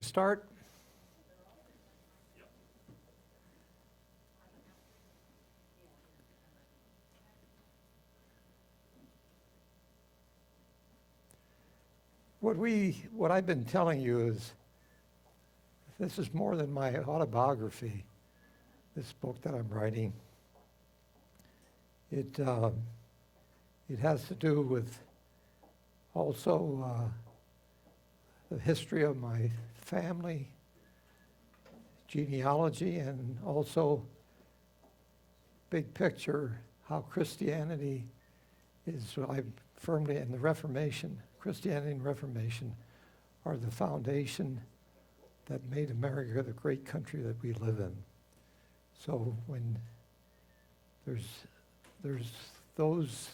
Start. What I've been telling you is this is more than my autobiography, this book that I'm writing. It has to do with also the history of my family, genealogy, and also big picture, how Christianity is, I'm firmly in the Reformation. Christianity and Reformation are the foundation that made America the great country that we live in. So when there's those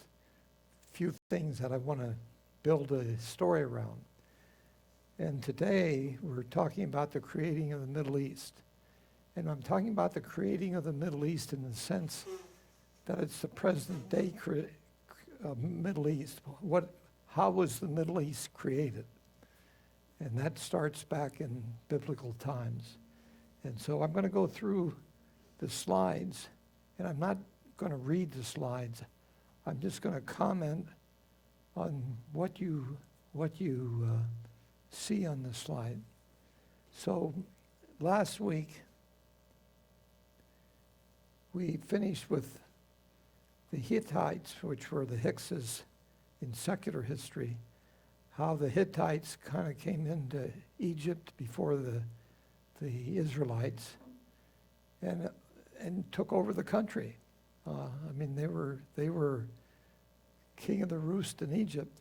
few things that I want to build a story around. And today we're talking about the creating of the Middle East. And I'm talking about the creating of the Middle East in the sense that it's the present day Middle East. How was the Middle East created? And that starts back in biblical times. And so I'm going to go through the slides, and I'm not going to read the slides. I'm just going to comment on what you see on the slide. So last week, we finished with the Hittites, which were the Hickses in secular history, how the Hittites kind of came into Egypt before the Israelites and took over the country. They were king of the roost in Egypt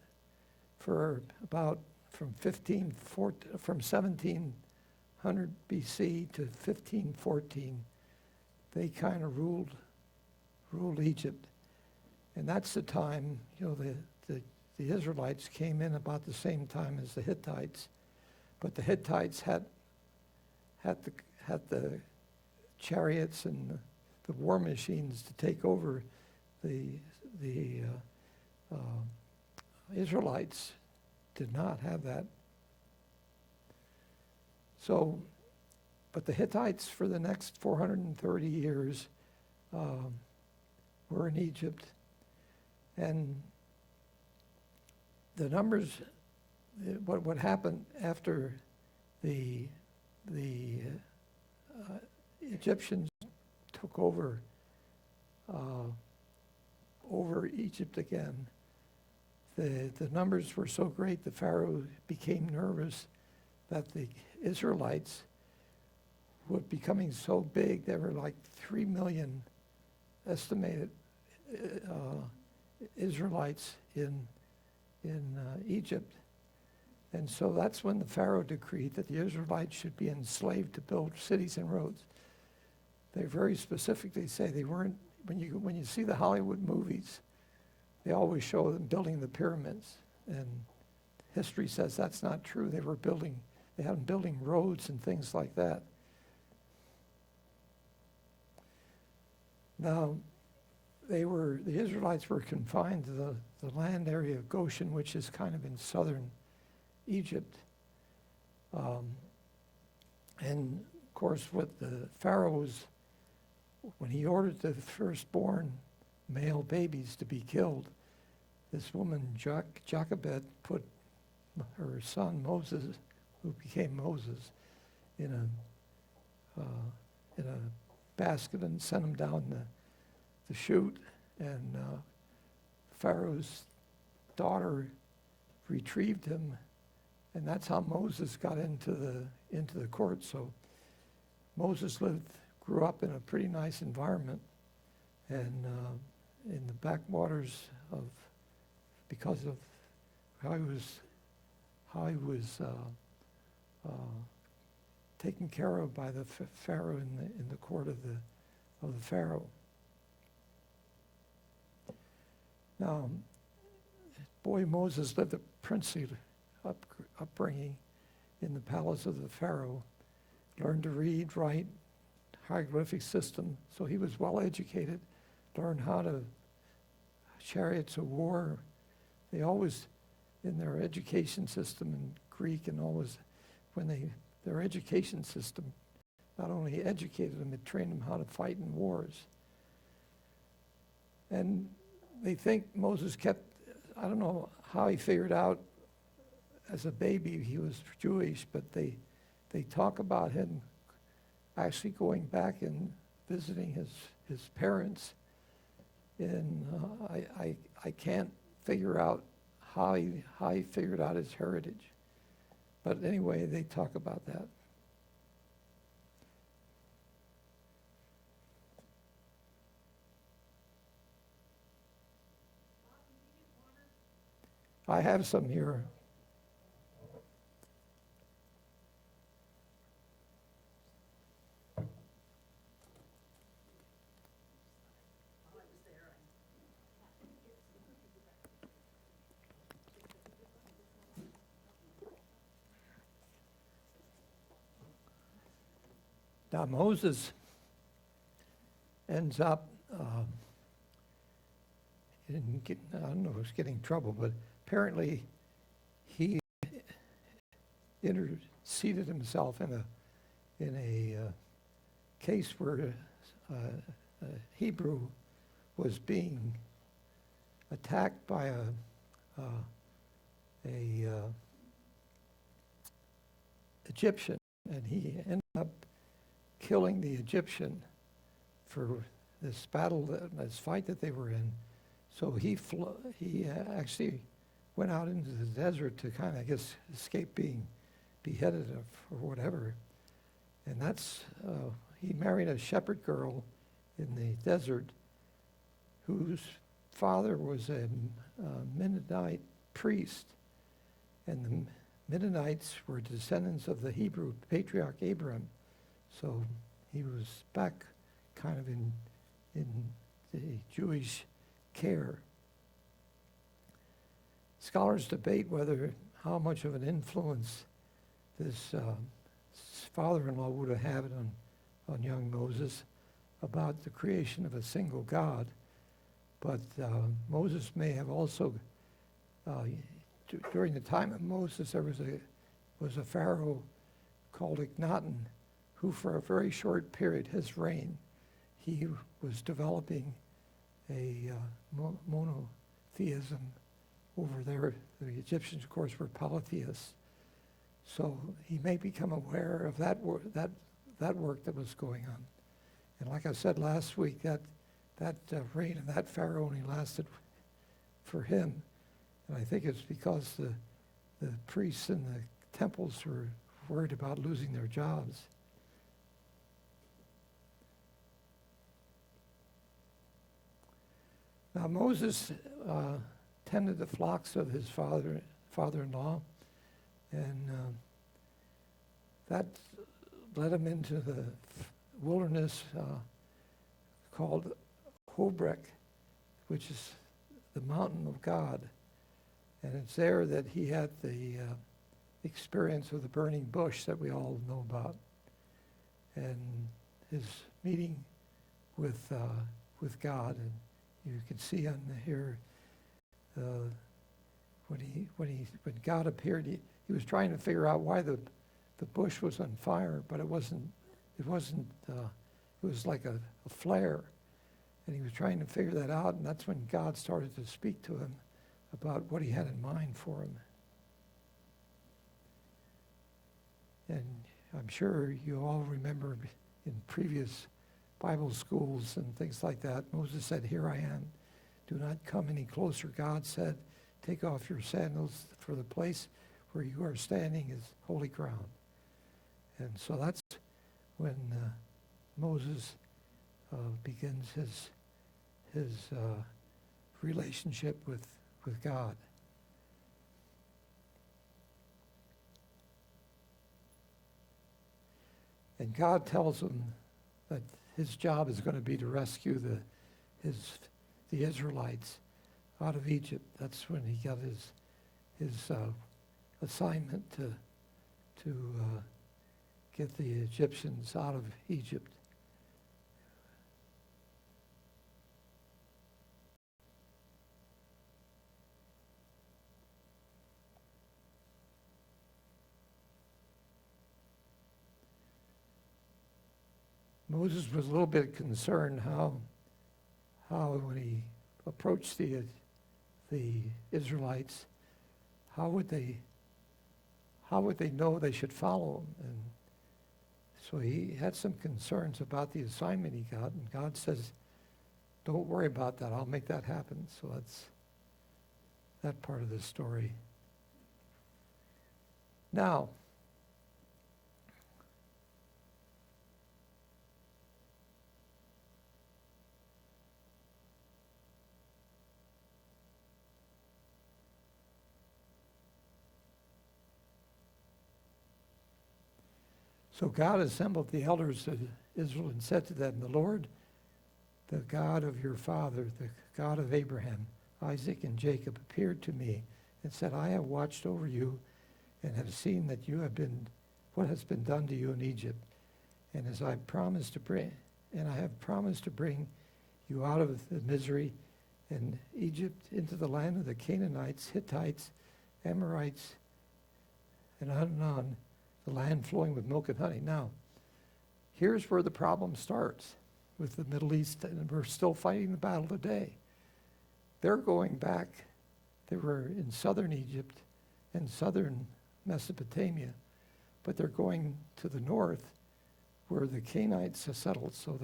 for about from 1700 BC to 1514. They kind of ruled Egypt. And that's the time, the Israelites came in about the same time as the Hittites. But the Hittites had the chariots and the war machines to take over the Israelites did not have that. So, but the Hittites for the next 430 years were in Egypt. And the numbers, what happened after the Egyptians took over Egypt again, the numbers were so great, the Pharaoh became nervous that the Israelites were becoming so big. There were like 3 million estimated Israelites in Egypt. And so that's when the Pharaoh decreed that the Israelites should be enslaved to build cities and roads. They very specifically say they weren't, when you see the Hollywood movies, they always show them building the pyramids. And history says that's not true. They had them building roads and things like that. Now, the Israelites were confined to the land area of Goshen, which is kind of in southern Egypt. And of course, what the Pharaoh's, when he ordered the firstborn male babies to be killed, this woman, Jochebed, put her son Moses, who became Moses, in a basket and sent him down the chute. And Pharaoh's daughter retrieved him, and that's how Moses got into the court. So Moses grew up in a pretty nice environment, and in the backwaters because of how he was taken care of by the Pharaoh in the court of the Pharaoh. Now, boy Moses lived a princely upbringing in the palace of the Pharaoh, learned to read, write, hieroglyphic system, so he was well educated, learned how to chariots of war. They always, in their education system in Greek, and always, when they their education system not only educated them, it trained them how to fight in wars. And they think Moses kept, I don't know how he figured out as a baby he was Jewish, but they talk about him actually going back and visiting his parents. And I can't figure out how he figured out his heritage. But anyway, they talk about that. I have some here. Now Moses ends up I don't know if he's getting in trouble, but apparently he interceded himself in a case where a Hebrew was being attacked by a Egyptian, and he ended up killing the Egyptian for this battle, this fight that they were in. So he actually went out into the desert to kind of, I guess, escape being beheaded or whatever. And he married a shepherd girl in the desert whose father was a Mennonite priest. And the Mennonites were descendants of the Hebrew patriarch Abraham. So he was back kind of in the Jewish care. Scholars debate how much of an influence this father-in-law would have had on young Moses about the creation of a single God. But Moses may have also, during the time of Moses, there was a pharaoh called Akhenaten, who for a very short period, his reign, he was developing a monotheism over there. The Egyptians, of course, were polytheists. So he may become aware of that work that was going on. And like I said last week, that reign of that pharaoh only lasted for him. And I think it's because the priests in the temples were worried about losing their jobs. Now Moses tended the flocks of his father-in-law, and that led him into the wilderness called Horeb, which is the mountain of God. And it's there that he had the experience of the burning bush that we all know about, and his meeting with God. And you can see on here when God appeared, he was trying to figure out why the bush was on fire, but it wasn't. It was like a flare, and he was trying to figure that out. And that's when God started to speak to him about what he had in mind for him. And I'm sure you all remember in previous Bible schools and things like that, Moses said, "Here I am. Do not come any closer." God said, "Take off your sandals, for the place where you are standing is holy ground." And so that's when Moses begins his relationship with God. And God tells him that his job is going to be to rescue the Israelites out of Egypt. That's when he got his assignment to get the Egyptians out of Egypt. Moses was a little bit concerned how when he approached the Israelites, how would they know they should follow him? And so he had some concerns about the assignment he got, and God says, don't worry about that. I'll make that happen. So that's that part of the story. Now, so God assembled the elders of Israel and said to them, the Lord, the God of your father, the God of Abraham, Isaac, and Jacob, appeared to me and said, I have watched over you and have seen that you have been, what has been done to you in Egypt. And as I promised to bring, and I have promised to bring you out of the misery in Egypt into the land of the Canaanites, Hittites, Amorites, and on, the land flowing with milk and honey. Now, here's where the problem starts with the Middle East, and we're still fighting the battle today. They're going back. They were in southern Egypt and southern Mesopotamia, but they're going to the north where the Canaanites are settled. So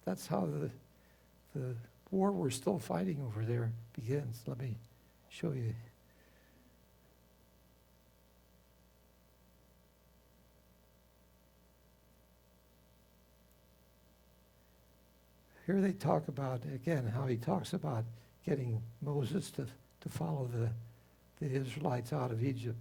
that's how the war we're still fighting over there begins. Let me show you. Here they talk about, again, how he talks about getting Moses to follow the Israelites out of Egypt.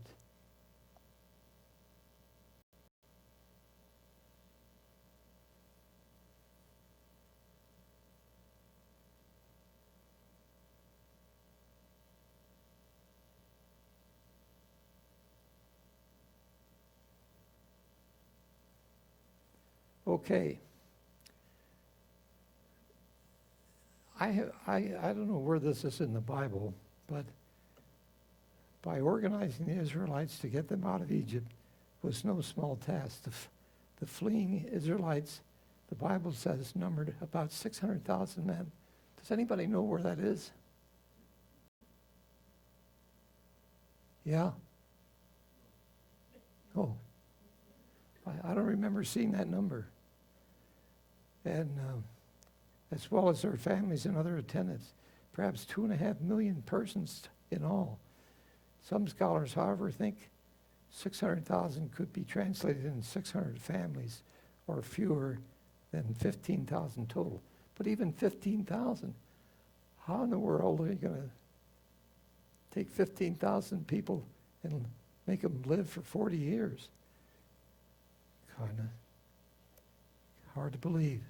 Okay. I don't know where this is in the Bible, but by organizing the Israelites to get them out of Egypt was no small task. The fleeing Israelites, the Bible says, numbered about 600,000 men. Does anybody know where that is? Yeah? Oh. I don't remember seeing that number. And as well as their families and other attendants, perhaps 2.5 million persons in all. Some scholars, however, think 600,000 could be translated in 600 families, or fewer than 15,000 total. But even 15,000, how in the world are you going to take 15,000 people and make them live for 40 years? Kind of hard to believe.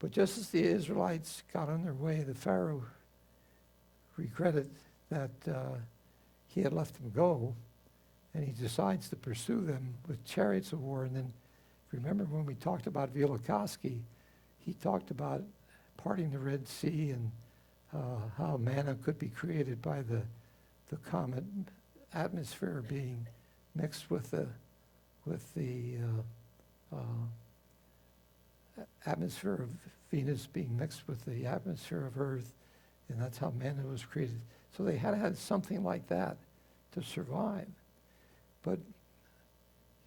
But just as the Israelites got on their way, the Pharaoh regretted that he had let them go, and he decides to pursue them with chariots of war. And then, remember when we talked about Velikovsky, he talked about parting the Red Sea and how manna could be created by the comet atmosphere being mixed with the atmosphere of Venus being mixed with the atmosphere of Earth, and that's how manna was created. So they had to have something like that to survive. But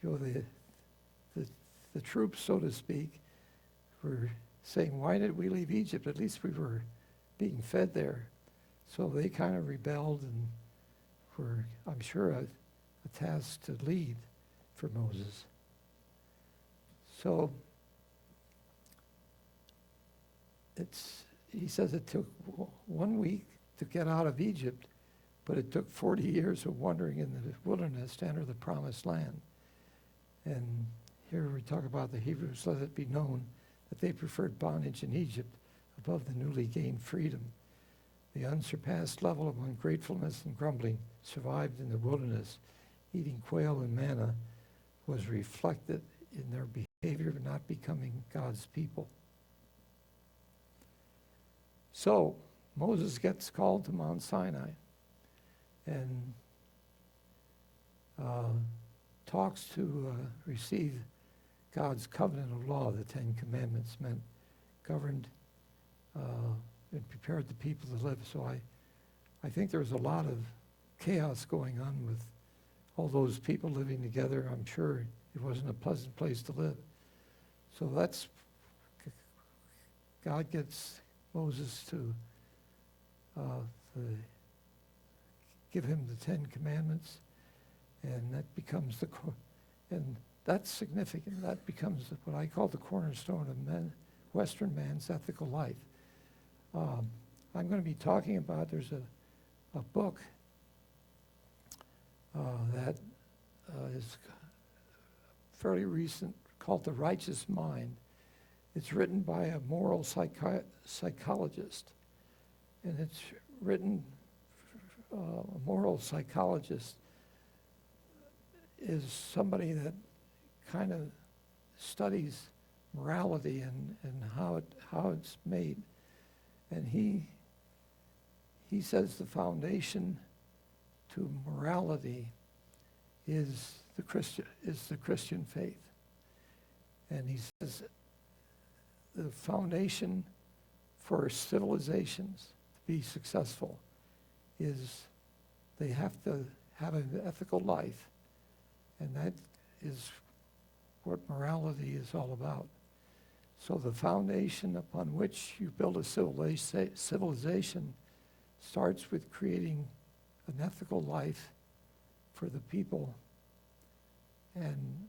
the troops, so to speak, were saying, why did we leave Egypt? At least we were being fed there. So they kind of rebelled and were, I'm sure, a task to lead for Moses. So he says it took 1 week to get out of Egypt, but it took 40 years of wandering in the wilderness to enter the promised land. And here we talk about the Hebrews, let it be known that they preferred bondage in Egypt above the newly gained freedom. The unsurpassed level of ungratefulness and grumbling survived in the wilderness. Eating quail and manna was reflected in their behavior of not becoming God's people. So Moses gets called to Mount Sinai, and talks to receive God's covenant of law, the Ten Commandments, meant governed and prepared the people to live. So I think there was a lot of chaos going on with all those people living together. I'm sure it wasn't a pleasant place to live. So God gets Moses to give him the Ten Commandments, and that becomes and that's significant. That becomes what I call the cornerstone of Western man's ethical life. I'm going to be talking about, there's a book that is fairly recent called The Righteous Mind. It's written by a moral psychologist, and it's written, a moral psychologist is somebody that kind of studies morality and how it's made. And he says the foundation to morality is the Christian faith. And he says the foundation for civilizations to be successful is they have to have an ethical life, and that is what morality is all about. So the foundation upon which you build a civilization starts with creating an ethical life for the people. And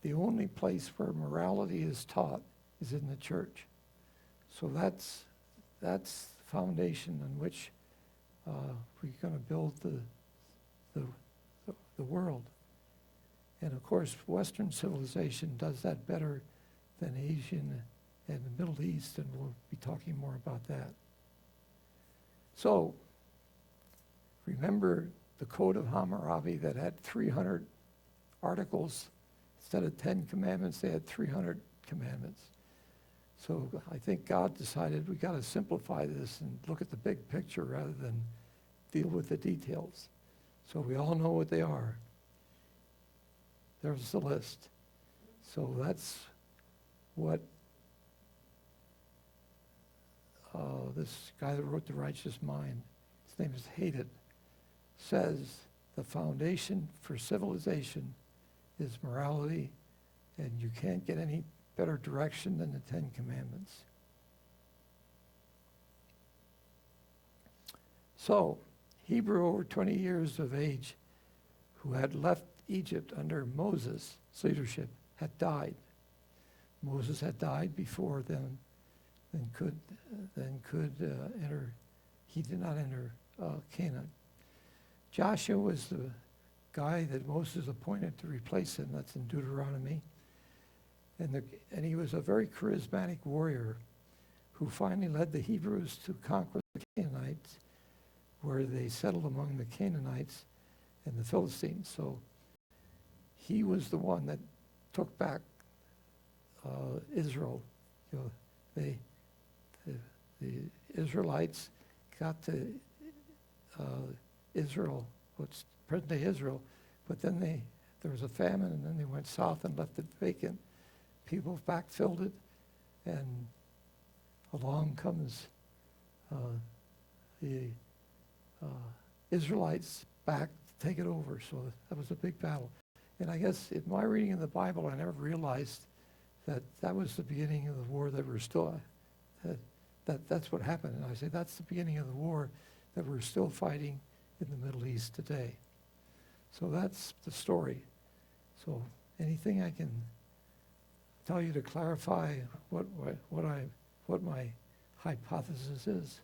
the only place where morality is taught is in the church. So that's the foundation on which we're going to build the world. And of course, Western civilization does that better than Asian and the Middle East, and we'll be talking more about that. So, remember the Code of Hammurabi that had 300 articles? Instead of 10 commandments, they had 300 commandments. So I think God decided we got to simplify this and look at the big picture rather than deal with the details. So we all know what they are. There's the list. So that's what this guy that wrote The Righteous Mind, his name is Hittites, says the foundation for civilization is morality, and you can't get any better direction than the Ten Commandments. So, Hebrew over 20 years of age who had left Egypt under Moses' leadership had died. Moses had died before then could enter. He did not enter Canaan. Joshua was the guy that Moses appointed to replace him. That's in Deuteronomy. And he was a very charismatic warrior who finally led the Hebrews to conquer the Canaanites, where they settled among the Canaanites and the Philistines. So he was the one that took back Israel. You know, the Israelites got to Israel, what's present-day Israel, but then there was a famine, and then they went south and left it vacant. People backfilled it, and along comes the Israelites back to take it over. So that was a big battle. And I guess in my reading of the Bible, I never realized that was the beginning of the war that we're still, that's what happened. And I say that's the beginning of the war that we're still fighting in the Middle East today. So that's the story. So anything I can tell you to clarify what my hypothesis is?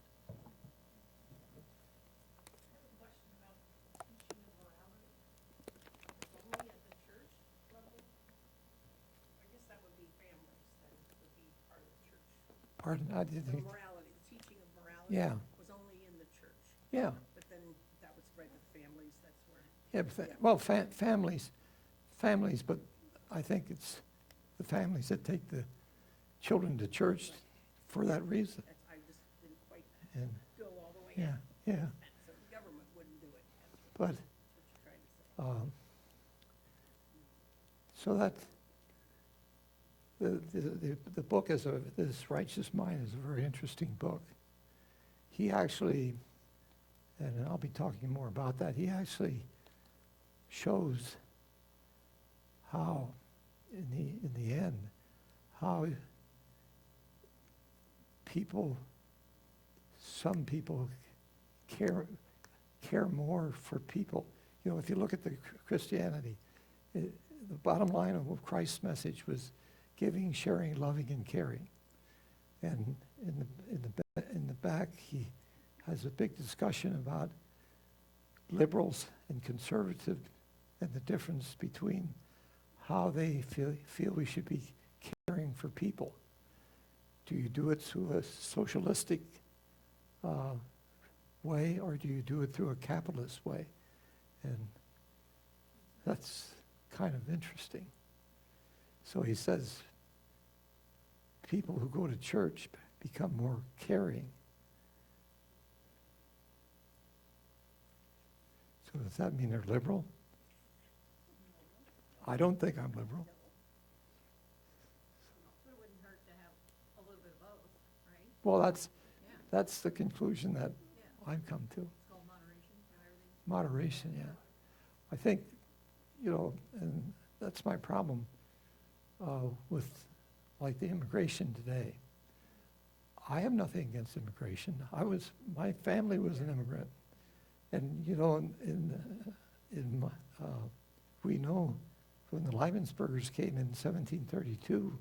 Pardon? I didn't think. Morality, the teaching of morality Yeah. was only in the church. Yeah. But then that was spread to families, that's where. Yeah, but well, families, but I think it's the families that take the children to church for that reason. I just didn't quite And go all the way yeah, in. yeah. So the government wouldn't do it. But That's what you're trying to say. So that the book this Righteous Mind is a very interesting book. He actually, and I'll be talking more about that, he actually shows how, in the end, how some people care more for people. You know, if you look at the Christianity, the bottom line of Christ's message was giving, sharing, loving, and caring. And in the back, he has a big discussion about liberals and conservative and the difference between how they feel we should be caring for people. Do you do it through a socialistic way, or do you do it through a capitalist way? And that's kind of interesting. So he says people who go to church become more caring. So does that mean they're liberal? I don't think I'm liberal. But it wouldn't hurt to have a little bit of both, right? Well, Yeah. that's the conclusion that Yeah. I've come to. It's called moderation, how everything's. Moderation, yeah. I think, and that's my problem with, like, the immigration today. I have nothing against immigration. My family was an immigrant. And, we know when the Leibenspergers came in 1732,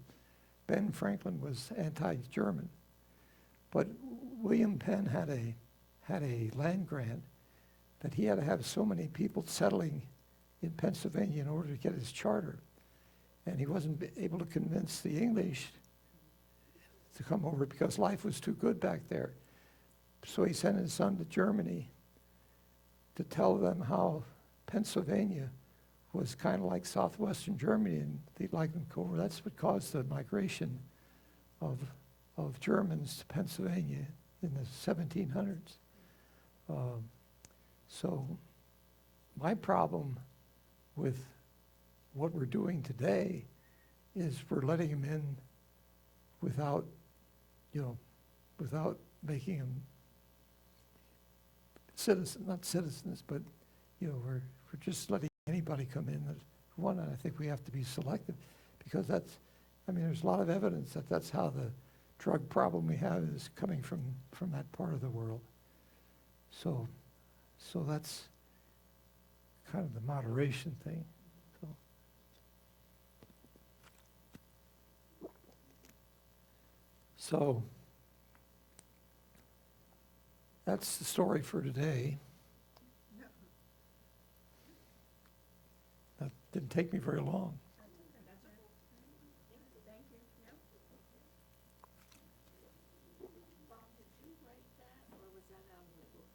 Ben Franklin was anti-German. But William Penn had a land grant that he had to have so many people settling in Pennsylvania in order to get his charter. And he wasn't able to convince the English to come over because life was too good back there. So he sent his son to Germany to tell them how Pennsylvania was kind of like southwestern Germany, and they'd like them to go over. That's what caused the migration of Germans to Pennsylvania in the 1700s. So my problem with what we're doing today is we're letting them in without making them not citizens, but we're just letting anybody come in. And I think we have to be selective, because there's a lot of evidence that that's how the drug problem we have is coming from that part of the world. So that's kind of the moderation thing. So that's the story for today. That didn't take me very long. Thank you. Yep. Bob, did you write that, or was that out of the book?